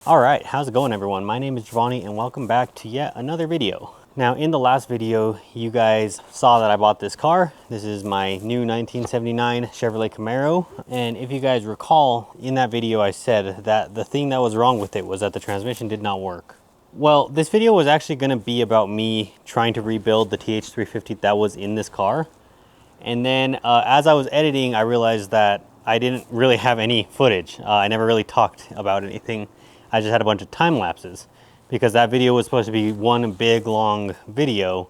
Alright, how's it going everyone? My name is Jovani and welcome back to yet another video. Now in the last video, you guys saw that I bought this car. This is my new 1979 Chevrolet Camaro. And if you guys recall, in that video I said that the thing that was wrong with it was that the transmission did not work. Well, this video was actually going to be about me trying to rebuild the TH350 that was in this car. And then as I was editing, I realized that I didn't really have any footage. I never really talked about anything. I just had a bunch of time lapses because that video was supposed to be one big long video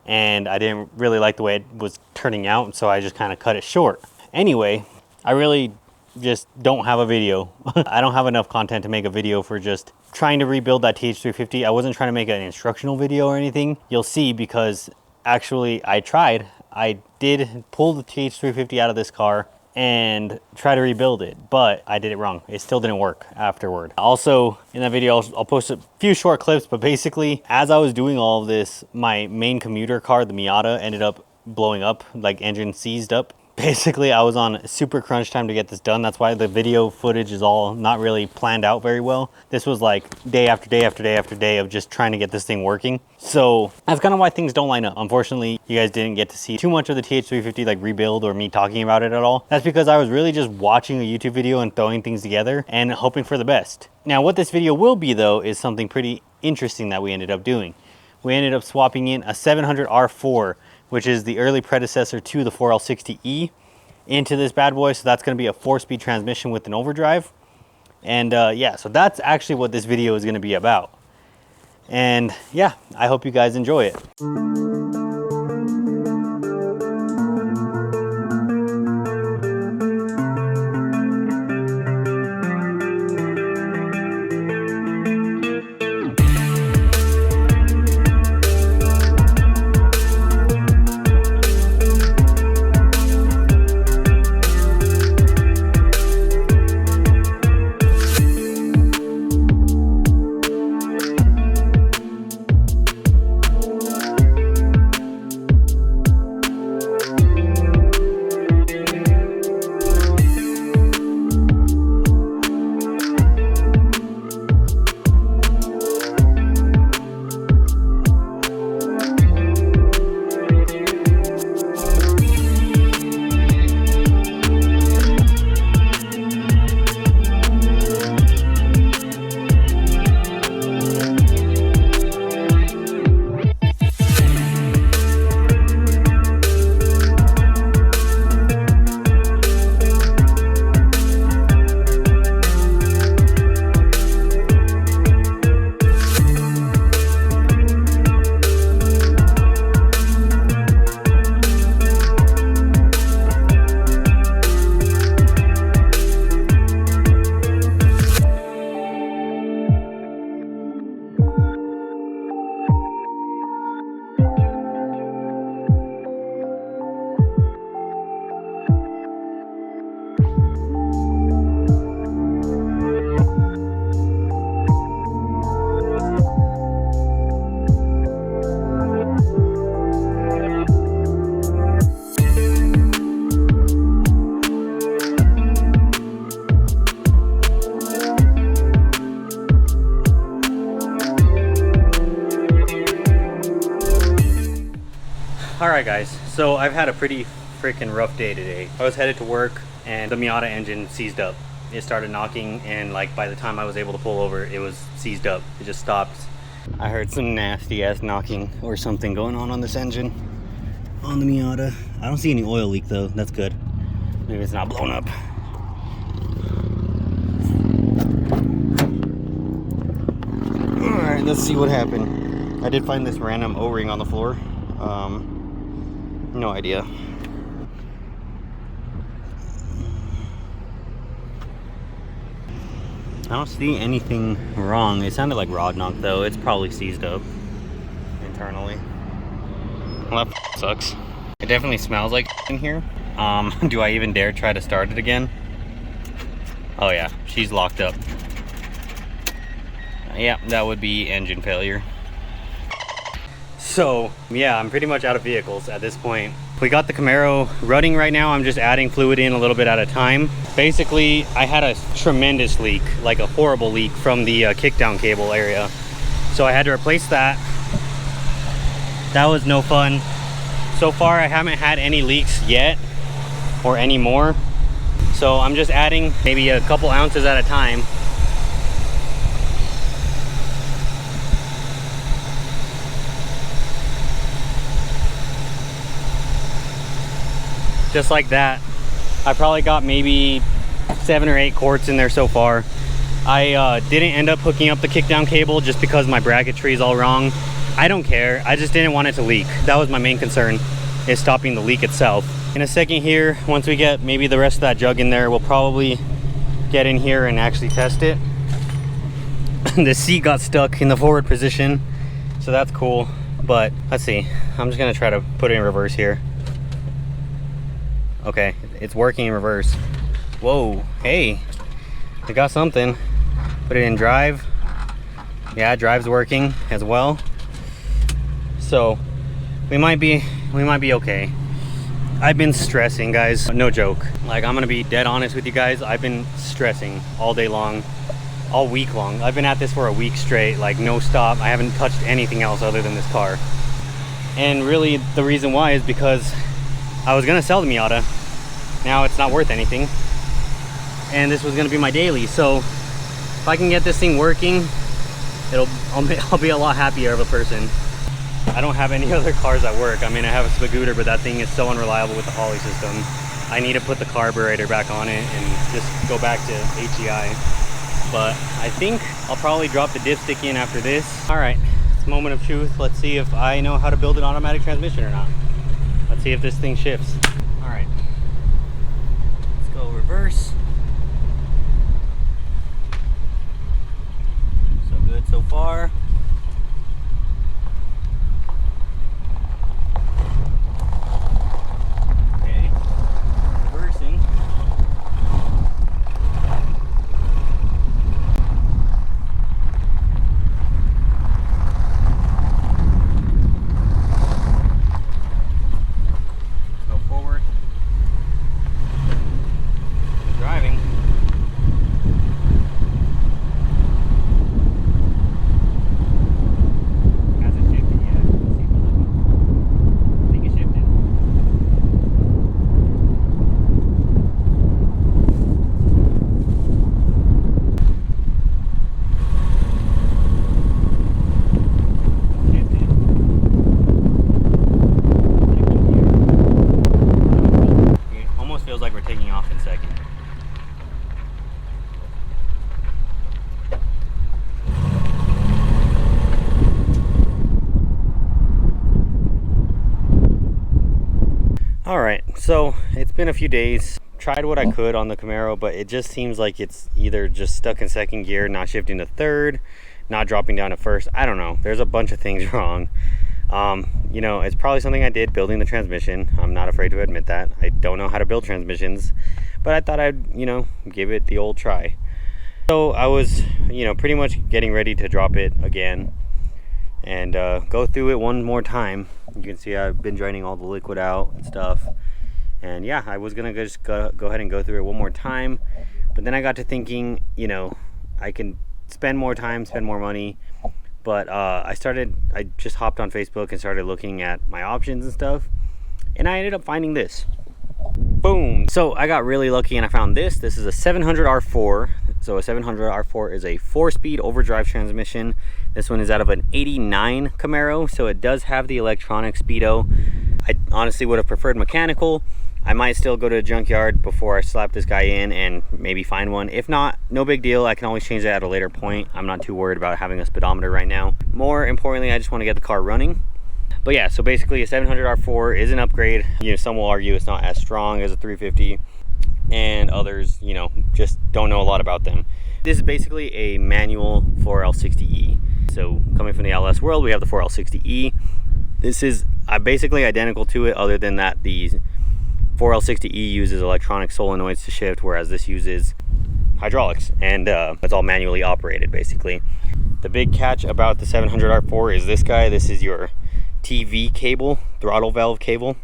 and I didn't really like the way it was turning out, so I just kind of cut it short. Anyway, I really just don't have a video. I don't have enough content to make a video for just trying to rebuild that TH350. I wasn't trying to make an instructional video or anything. You'll see, because actually I tried. I did pull the TH350 out of this car and try to rebuild it, but I did it wrong. It still didn't work afterward. Also, in that video, I'll post a few short clips, but basically, as I was doing all of this, my main commuter car, the Miata, ended up blowing up, like engine seized up. Basically, I was on super crunch time to get this done. That's why the video footage is all not really planned out very well. This was like day after day after day after day of just trying to get this thing working. So that's kind of why things don't line up. Unfortunately, you guys didn't get to see too much of the TH350 like rebuild or me talking about it at all. That's because I was really just watching a YouTube video and throwing things together and hoping for the best. Now, what this video will be though is something pretty interesting that we ended up doing. We ended up swapping in a 700R4, which is the early predecessor to the 4L60E, into this bad boy. So that's going to be a 4-speed transmission with an overdrive. And yeah, so that's actually what this video is going to be about. And yeah, I hope you guys enjoy it. Alright guys, so I've had a pretty freaking rough day today. I was headed to work and the Miata engine seized up. It started knocking and like by the time I was able to pull over, it was seized up. It just stopped. I heard some nasty ass knocking or something going on this engine on the Miata. I don't see any oil leak though, that's good. Maybe it's not blown up. Alright, let's see what happened. I did find this random O-ring on the floor. No idea. I don't see anything wrong. It sounded like rod knock though. It's probably seized up internally. Well, that sucks. It definitely smells like in here. Do I even dare try to start it again? Oh yeah, she's locked up. Yeah, that would be engine failure. So yeah, I'm pretty much out of vehicles at this point. We got the Camaro running right now. I'm just adding fluid in a little bit at a time. Basically, I had a tremendous leak, like a horrible leak from the kickdown cable area. So I had to replace that. That was no fun. So far, I haven't had any leaks yet or any more. So I'm just adding maybe a couple ounces at a time. Just like that. I probably got maybe 7 or 8 quarts in there so far. I didn't end up hooking up the kickdown cable just because my bracketry is all wrong. I don't care. I just didn't want it to leak. That was my main concern, is stopping the leak itself. In a second here, once we get maybe the rest of that jug in there, we'll probably get in here and actually test it. The seat got stuck in the forward position, so that's cool. But let's see. I'm just gonna try to put it in reverse here. Okay, it's working in reverse. Whoa, hey, we got something. Put it in drive. Yeah, drive's working as well. So we might be okay. I've been stressing, guys, no joke. Like, I'm gonna be dead honest with you guys. I've been stressing all day long, all week long. I've been at this for a week straight, like no stop. I haven't touched anything else other than this car. And really the reason why is because I was gonna sell the Miata. Now it's not worth anything. And this was gonna be my daily. So if I can get this thing working, I'll be a lot happier of a person. I don't have any other cars at work. I mean, I have a Spagooter, but that thing is so unreliable with the Holly system. I need to put the carburetor back on it and just go back to HEI. But I think I'll probably drop the dipstick in after this. All right, it's a moment of truth. Let's see if I know how to build an automatic transmission or not. Let's see if this thing shifts. All right, let's go reverse. So good so far. Alright, so it's been a few days. Tried what I could on the Camaro, but it just seems like it's either just stuck in second gear, not shifting to third, not dropping down to first. I don't know. There's a bunch of things wrong. You know, it's probably something I did building the transmission. I'm not afraid to admit that. I don't know how to build transmissions, but I thought I'd, you know, give it the old try. So I was, you know, pretty much getting ready to drop it again and go through it one more time. You can see I've been draining all the liquid out and stuff. And yeah, I was gonna just go ahead and go through it one more time. But then I got to thinking, you know, I can spend more time, spend more money. But I just hopped on Facebook and started looking at my options and stuff. And I ended up finding this. Boom. So I got really lucky and I found this. This is a 700 R4. So a 700 R4 is a 4-speed overdrive transmission. This one is out of an 89 Camaro. So it does have the electronic speedo. I honestly would have preferred mechanical. I might still go to a junkyard before I slap this guy in and maybe find one. If not, no big deal. I can always change that at a later point. I'm not too worried about having a speedometer right now. More importantly, I just want to get the car running. But yeah, so basically a 700 R4 is an upgrade. You know, some will argue it's not as strong as a 350, and others, you know, just don't know a lot about them. This is basically a manual 4L60E. So coming from the LS world, we have the 4L60E. This is basically identical to it, other than that the 4L60E uses electronic solenoids to shift, whereas this uses hydraulics, and it's all manually operated basically. The big catch about the 700 R4 is this guy. This is your TV cable, throttle valve cable.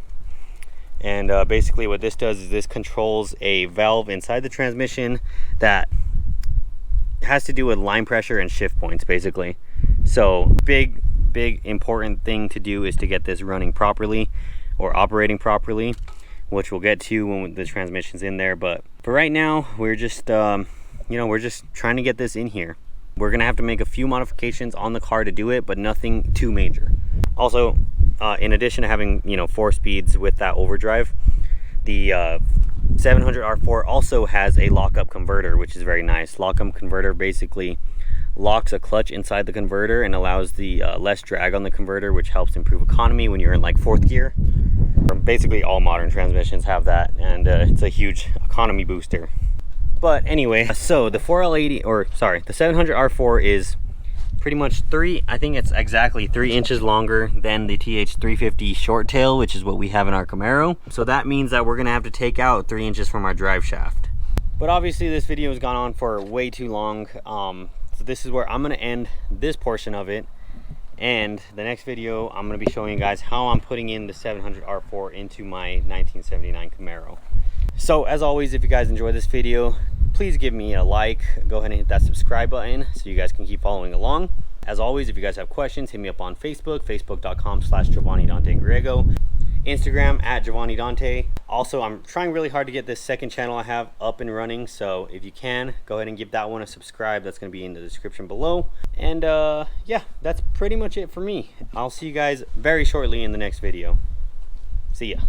And basically what this does is this controls a valve inside the transmission that has to do with line pressure and shift points basically. So big important thing to do is to get this running properly or operating properly, which we'll get to when the transmission's in there. But for right now, we're just we're just trying to get this in here. We're gonna have to make a few modifications on the car to do it, but nothing too major. Also, in addition to having 4 speeds with that overdrive, the 700R4 also has a lockup converter, which is very nice. Lockup converter basically locks a clutch inside the converter and allows the less drag on the converter, which helps improve economy when you're in like 4th gear. Basically all modern transmissions have that, and it's a huge economy booster. But anyway, so the 4L80, or sorry, the 700R4 is pretty much I think it's exactly 3 inches longer than the TH350 short tail, which is what we have in our Camaro. So that means that we're gonna have to take out 3 inches from our drive shaft. But obviously this video has gone on for way too long. So this is where I'm gonna end this portion of it. And the next video, I'm gonna be showing you guys how I'm putting in the 700R4 into my 1979 Camaro. So as always, if you guys enjoyed this video, please give me a like. Go ahead and hit that subscribe button so you guys can keep following along. As always, if you guys have questions, hit me up on Facebook, facebook.com/Jovani Dante Griego, Instagram @Jovani Dante. Also, I'm trying really hard to get this second channel I have up and running, so if you can, go ahead and give that one a subscribe. That's going to be in the description below. And yeah, that's pretty much it for me. I'll see you guys very shortly in the next video. See ya.